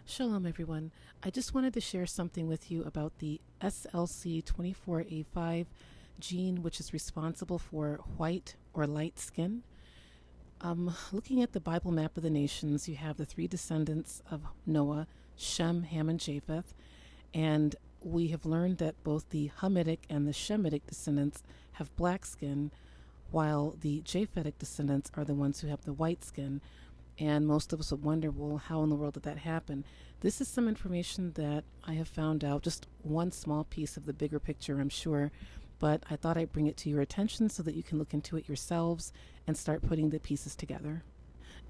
Shalom, everyone. I just wanted to share something with you about the SLC24A5 gene, which is responsible for white or light skin. Looking at the Bible map of the nations, you have the three descendants of Noah, Shem, Ham, and Japheth, and we have learned that both the Hamitic and the Shemitic descendants have black skin, while the Japhetic descendants are the ones who have the white skin. And most of us would wonder, well, how in the world did that happen? This is some information that I have found out, just one small piece of the bigger picture, I'm sure, but I thought I'd bring it to your attention so that you can look into it yourselves and start putting the pieces together.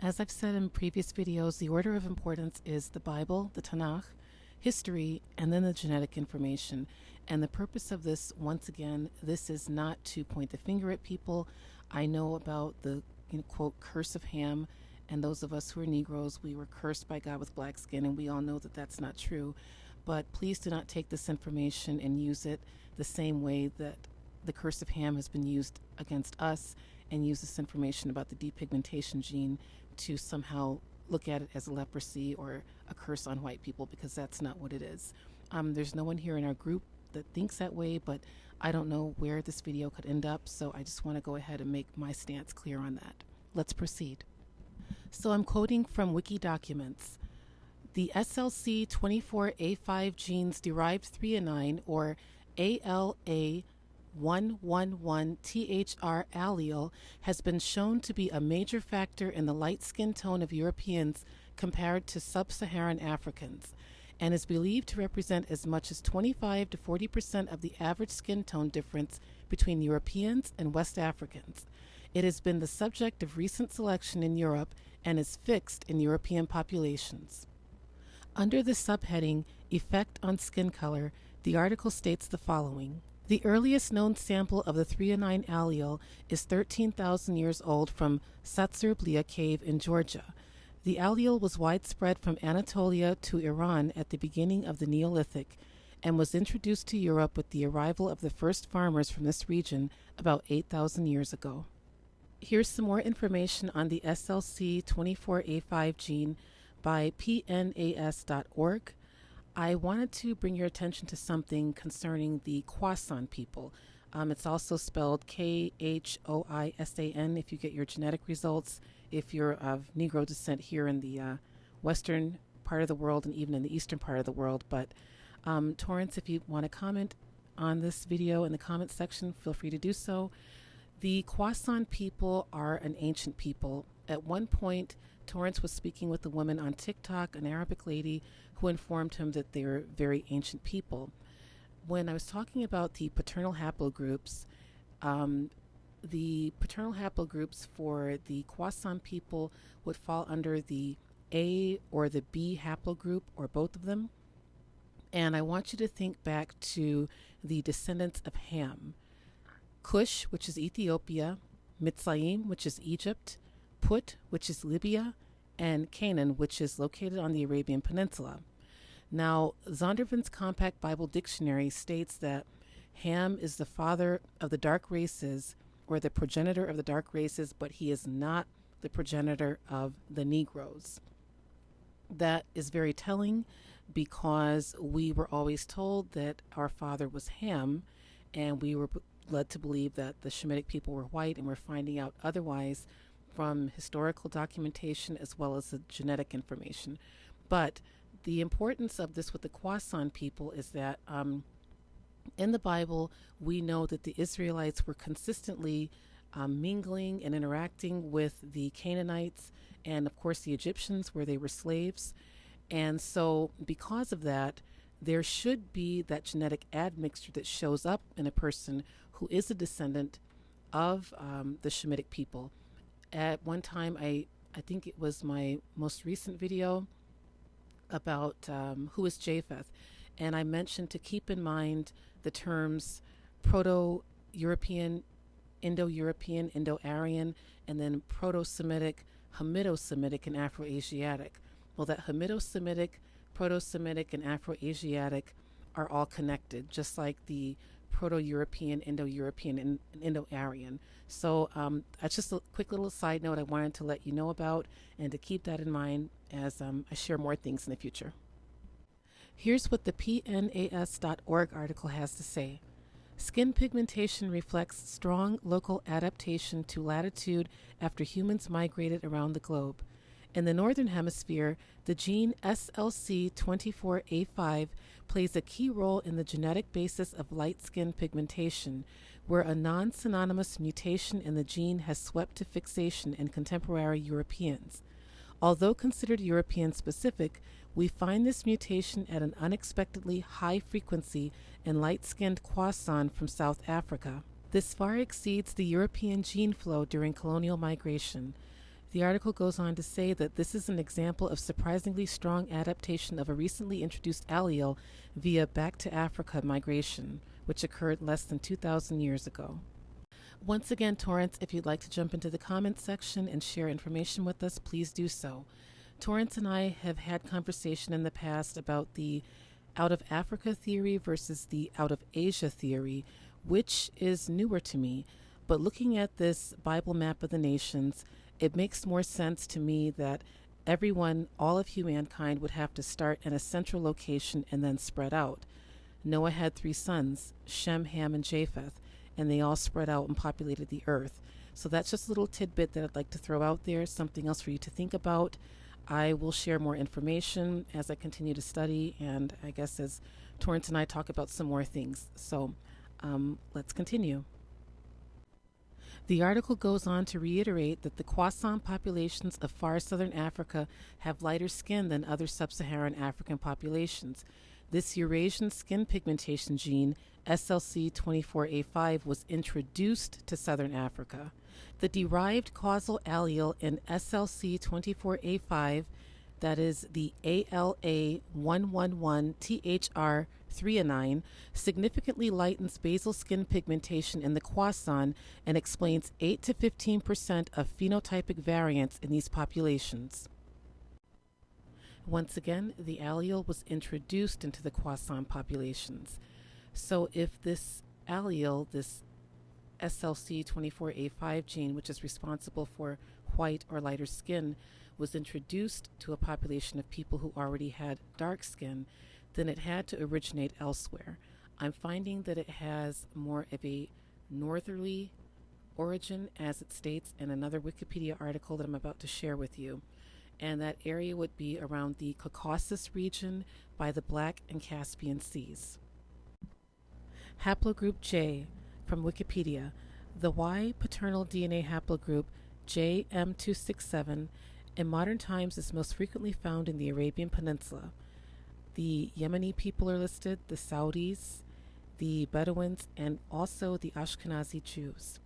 As I've said in previous videos, the order of importance is the Bible, the Tanakh, history, and then the genetic information. And the purpose of this, once again, this is not to point the finger at people. I know about the, quote, curse of Ham. And those of us who are Negroes, we were cursed by God with black skin, and we all know that that's not true. But please do not take this information and use it the same way that the curse of Ham has been used against us, and use this information about the depigmentation gene to somehow look at it as leprosy or a curse on white people, because that's not what it is. There's no one here in our group that thinks that way, but I don't know where this video could end up, so I just want to go ahead and make my stance clear on that. Let's proceed. So I'm quoting from Wiki documents. The SLC24A5 gene's derived threonine, or ALA111THR allele, has been shown to be a major factor in the light skin tone of Europeans compared to sub-Saharan Africans, and is believed to represent as much as 25 to 40% of the average skin tone difference between Europeans and West Africans. It has been the subject of recent selection in Europe and is fixed in European populations. Under the subheading, Effect on Skin Color, the article states the following. The earliest known sample of the threonine allele is 13,000 years old from Satsrblia Cave in Georgia. The allele was widespread from Anatolia to Iran at the beginning of the Neolithic and was introduced to Europe with the arrival of the first farmers from this region about 8,000 years ago. Here's some more information on the SLC24A5 gene by pnas.org. I wanted to bring your attention to something concerning the Khoisan people. It's also spelled Khoisan if you get your genetic results, if you're of Negro descent here in the western part of the world and even in the eastern part of the world. But Torrance, if you want to comment on this video in the comment section, feel free to do so. The Khoisan people are an ancient people. At one point, Torrance was speaking with a woman on TikTok, an Arabic lady, who informed him that they were very ancient people. When I was talking about the paternal haplogroups, the paternal haplogroups for the Khoisan people would fall under the A or the B haplogroup, or both of them. And I want you to think back to the descendants of Ham. Cush, which is Ethiopia, Mitzrayim, which is Egypt, Put, which is Libya, and Canaan, which is located on the Arabian Peninsula. Now, Zondervan's Compact Bible Dictionary states that Ham is the father of the dark races, or the progenitor of the dark races, but he is not the progenitor of the Negroes. That is very telling, because we were always told that our father was Ham, and we were led to believe that the Shemitic people were white, and we're finding out otherwise from historical documentation as well as the genetic information. But the importance of this with the Khoisan people is that in the Bible, we know that the Israelites were consistently mingling and interacting with the Canaanites and, of course, the Egyptians, where they were slaves. And so because of that, there should be that genetic admixture that shows up in a person who is a descendant of the Shemitic people. At one time, I think it was my most recent video about who is Japheth, and I mentioned to keep in mind the terms Proto-European, Indo-European, Indo-Aryan, and then Proto-Semitic, Hamido-Semitic, and Afro-Asiatic. Well, that Hamido-Semitic, Proto-Semitic, and Afro-Asiatic are all connected, just like the Proto-European, Indo-European, and Indo-Aryan. So that's just a quick little side note I wanted to let you know about, and to keep that in mind as I share more things in the future. Here's what the PNAS.org article has to say. Skin pigmentation reflects strong local adaptation to latitude after humans migrated around the globe. In the Northern Hemisphere, the gene SLC24A5 plays a key role in the genetic basis of light skin pigmentation, where a non-synonymous mutation in the gene has swept to fixation in contemporary Europeans. Although considered European-specific, we find this mutation at an unexpectedly high frequency in light-skinned Khoisan from South Africa. This far exceeds the European gene flow during colonial migration. The article goes on to say that this is an example of surprisingly strong adaptation of a recently introduced allele via back to Africa migration, which occurred less than 2,000 years ago. Once again, Torrance, if you'd like to jump into the comments section and share information with us, please do so. Torrance and I have had conversation in the past about the out of Africa theory versus the out of Asia theory, which is newer to me. But looking at this Bible map of the nations, it makes more sense to me that everyone, all of humankind, would have to start in a central location and then spread out. Noah had 3 sons, Shem, Ham, and Japheth, and they all spread out and populated the earth. So that's just a little tidbit that I'd like to throw out there, something else for you to think about. I will share more information as I continue to study, and I guess as Torrance and I talk about some more things. So let's continue. The article goes on to reiterate that the Khoisan populations of far southern Africa have lighter skin than other sub-Saharan African populations. This Eurasian skin pigmentation gene, SLC24A5, was introduced to southern Africa. The derived causal allele in SLC24A5, that is the ALA111THR3A9, significantly lightens basal skin pigmentation in the Khoisan and explains 8 to 15% of phenotypic variance in these populations. Once again, the allele was introduced into the Khoisan populations. So if this allele, this SLC24A5 gene, which is responsible for white or lighter skin, was introduced to a population of people who already had dark skin, then it had to originate elsewhere. I'm finding that it has more of a northerly origin, as it states in another Wikipedia article that I'm about to share with you. And that area would be around the Caucasus region by the Black and Caspian Seas. Haplogroup J from Wikipedia. The Y paternal DNA haplogroup JM267 in modern times is most frequently found in the Arabian Peninsula. The Yemeni people are listed, the Saudis, the Bedouins, and also the Ashkenazi Jews.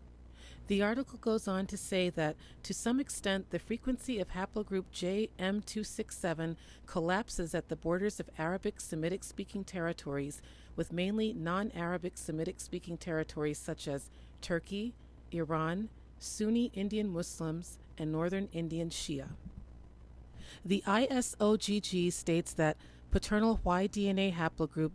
The article goes on to say that, to some extent, the frequency of haplogroup JM267 collapses at the borders of Arabic Semitic-speaking territories, with mainly non-Arabic Semitic-speaking territories such as Turkey, Iran, Sunni Indian Muslims, and Northern Indian Shia. The ISOGG states that paternal Y-DNA haplogroup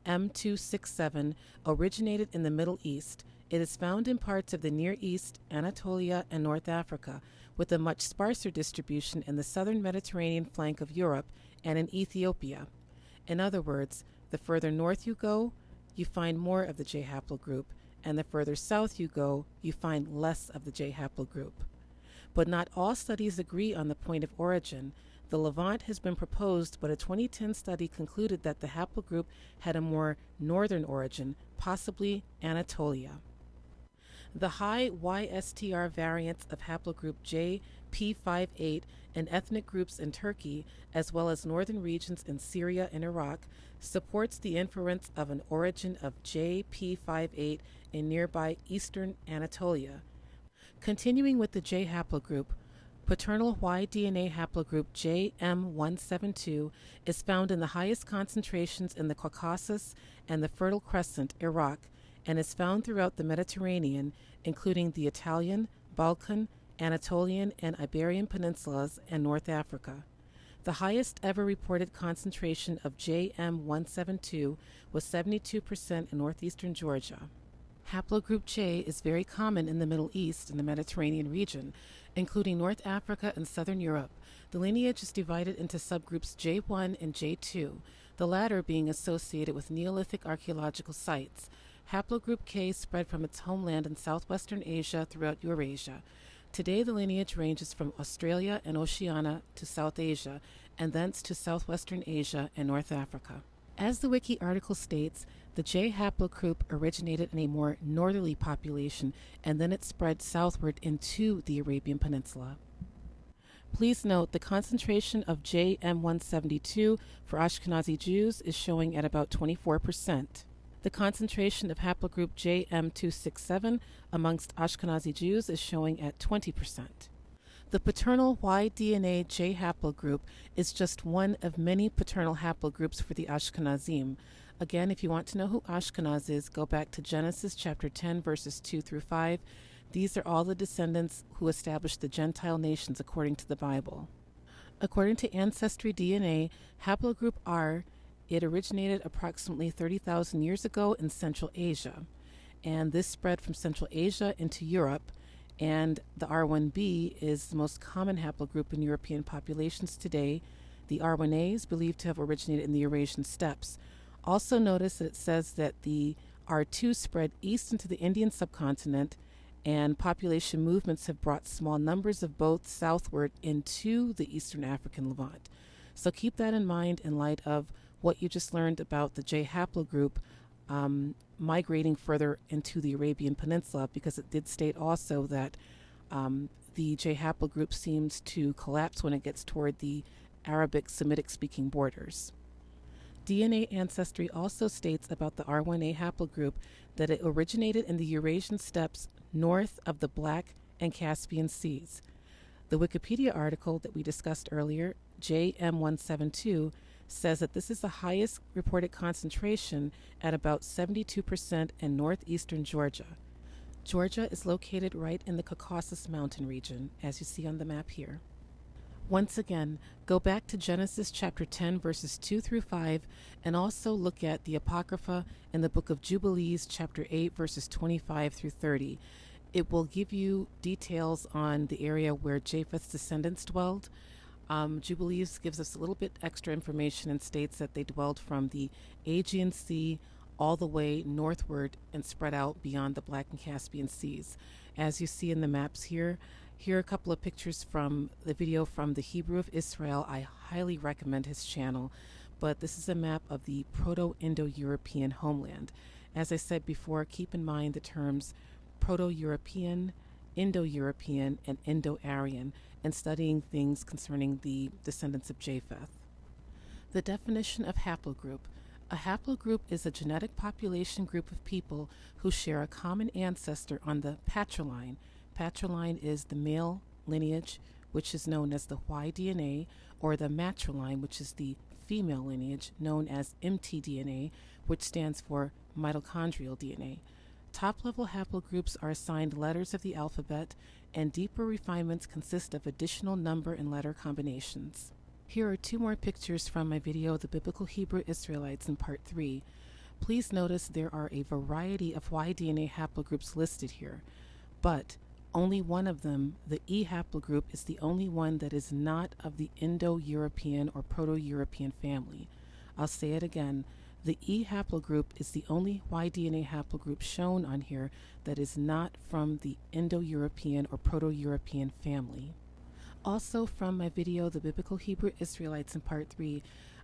JM267 originated in the Middle East. It is found in parts of the Near East, Anatolia, and North Africa, with a much sparser distribution in the southern Mediterranean flank of Europe and in Ethiopia. In other words, the further north you go, you find more of the J haplogroup, and the further south you go, you find less of the J haplogroup. But not all studies agree on the point of origin. The Levant has been proposed, but a 2010 study concluded that the haplogroup had a more northern origin, possibly Anatolia. The high YSTR variants of haplogroup JP58 in ethnic groups in Turkey, as well as northern regions in Syria and Iraq, supports the inference of an origin of JP58 in nearby eastern Anatolia. Continuing with the J haplogroup, paternal Y-DNA haplogroup JM172 is found in the highest concentrations in the Caucasus and the Fertile Crescent, Iraq, and is found throughout the Mediterranean, including the Italian, Balkan, Anatolian, and Iberian peninsulas and North Africa. The highest ever reported concentration of JM172 was 72% in northeastern Georgia. Haplogroup J is very common in the Middle East and the Mediterranean region, including North Africa and Southern Europe. The lineage is divided into subgroups J1 and J2, the latter being associated with Neolithic archaeological sites. Haplogroup K spread from its homeland in southwestern Asia throughout Eurasia. Today the lineage ranges from Australia and Oceania to South Asia, and thence to southwestern Asia and North Africa. As the wiki article states, the J haplogroup originated in a more northerly population, and then it spread southward into the Arabian Peninsula. Please note the concentration of JM172 for Ashkenazi Jews is showing at about 24%. The concentration of haplogroup JM267 amongst Ashkenazi Jews is showing at 20%. The paternal Y-DNA J haplogroup is just one of many paternal haplogroups for the Ashkenazim. Again, if you want to know who Ashkenaz is, go back to Genesis chapter 10, verses 2 through 5. These are all the descendants who established the Gentile nations according to the Bible. According to Ancestry DNA, haplogroup R, it originated approximately 30,000 years ago in Central Asia, and this spread from Central Asia into Europe, and the R1b is the most common haplogroup in European populations today. The R1a is believed to have originated in the Eurasian steppes. Also notice that it says that the R2 spread east into the Indian subcontinent, and population movements have brought small numbers of both southward into the Eastern African Levant. So keep that in mind in light of what you just learned about the J haplogroup migrating further into the Arabian Peninsula, because it did state also that the J haplogroup seems to collapse when it gets toward the Arabic Semitic speaking borders. DNA Ancestry also states about the R1a haplogroup that it originated in the Eurasian steppes north of the Black and Caspian Seas. The Wikipedia article that we discussed earlier, JM172, says that this is the highest reported concentration at about 72% in northeastern Georgia. Georgia is located right in the Caucasus Mountain region, as you see on the map here. Once again, go back to Genesis chapter 10, verses 2 through 5, and also look at the Apocrypha in the book of Jubilees, chapter 8, verses 25 through 30. It will give you details on the area where Japheth's descendants dwelled. Jubilees gives us a little bit extra information and states that they dwelled from the Aegean Sea all the way northward and spread out beyond the Black and Caspian Seas. As you see in the maps here are a couple of pictures from the video from the Hebrew of Israel. I highly recommend his channel, but this is a map of the Proto-Indo-European homeland. As I said before, keep in mind the terms Proto-European, Indo-European, and Indo-Aryan, and studying things concerning the descendants of Japheth. The definition of haplogroup. A haplogroup is a genetic population group of people who share a common ancestor on the patriline. Patriline is the male lineage, which is known as the Y-DNA, or the matriline, which is the female lineage, known as mtDNA, which stands for mitochondrial DNA. Top-level haplogroups are assigned letters of the alphabet, and deeper refinements consist of additional number and letter combinations. Here are two more pictures from my video, The Biblical Hebrew Israelites, in Part 3. Please notice there are a variety of Y-DNA haplogroups listed here, but only one of them, the E haplogroup, is the only one that is not of the Indo-European or Proto-European family. I'll say it again. The E haplogroup is the only Y-DNA haplogroup shown on here that is not from the Indo-European or Proto-European family. Also from my video, The Biblical Hebrew Israelites, in Part 3,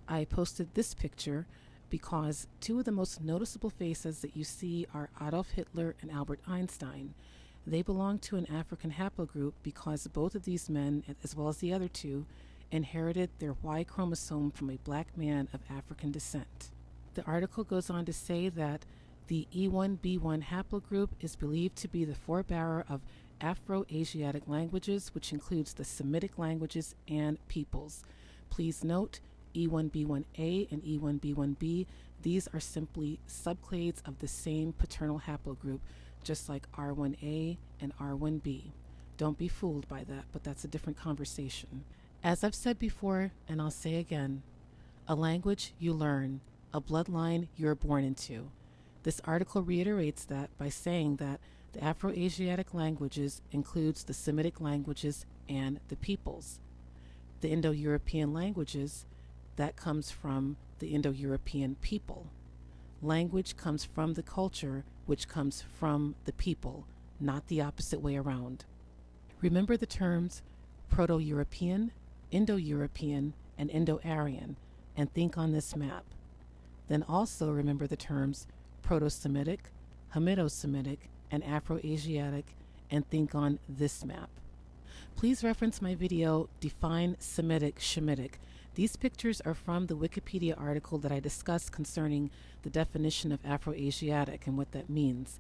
I posted this picture because two of the most noticeable faces that you see are Adolf Hitler and Albert Einstein. They belong to an African haplogroup because both of these men, as well as the other two, inherited their Y chromosome from a black man of African descent. The article goes on to say that the E1B1 haplogroup is believed to be the forebearer of Afro-Asiatic languages, which includes the Semitic languages and peoples. Please note, E1B1A and E1B1B, these are simply subclades of the same paternal haplogroup, just like R1A and R1B. Don't be fooled by that, but that's a different conversation. As I've said before, and I'll say again, a language you learn, a bloodline you're born into. This article reiterates that by saying that the Afro-Asiatic languages includes the Semitic languages and the peoples. The Indo-European languages, that comes from the Indo-European people. Language comes from the culture, which comes from the people, not the opposite way around. Remember the terms Proto-European, Indo-European, and Indo-Aryan, and think on this map. Then also remember the terms Proto-Semitic, Hamido-Semitic, and Afro-Asiatic, and think on this map. Please reference my video, Define Semitic Shemitic. These pictures are from the Wikipedia article that I discussed concerning the definition of Afro-Asiatic and what that means.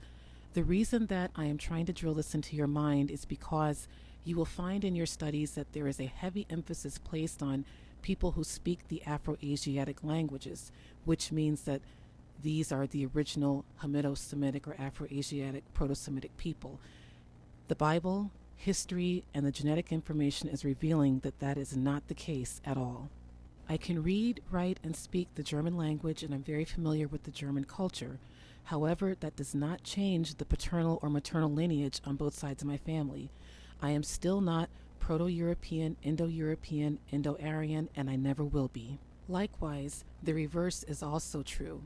The reason that I am trying to drill this into your mind is because you will find in your studies that there is a heavy emphasis placed on people who speak the Afro-Asiatic languages, which means that these are the original Hamido-Semitic or Afro-Asiatic Proto-Semitic people. The Bible, history, and the genetic information is revealing that that is not the case at all. I can read, write, and speak the German language, and I'm very familiar with the German culture. However, that does not change the paternal or maternal lineage on both sides of my family. I am still not Proto-European, Indo-European, Indo-Aryan, and I never will be. Likewise, the reverse is also true.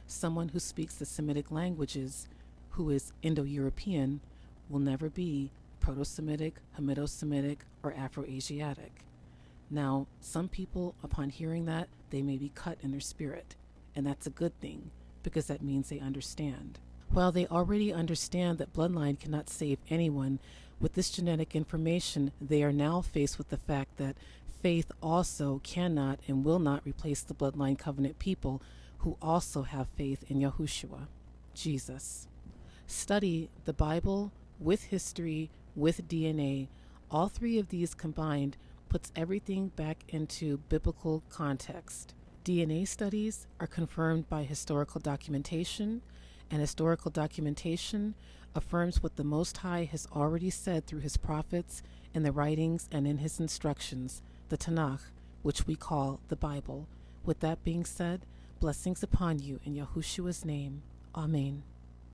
Someone who speaks the Semitic languages, who is Indo-European, will never be Proto-Semitic, Hamido-Semitic, or Afro-Asiatic. Now, some people, upon hearing that, they may be cut in their spirit, and that's a good thing, because that means they understand. While they already understand that bloodline cannot save anyone, with this genetic information, they are now faced with the fact that faith also cannot and will not replace the bloodline covenant people who also have faith in Yahushua, Jesus. Study the Bible with history, with DNA. All three of these combined puts everything back into biblical context. DNA studies are confirmed by historical documentation, and historical documentation affirms what the Most High has already said through his prophets in the writings and in his instructions, the Tanakh, which we call the Bible. With that being said, blessings upon you in Yahushua's name. Amen.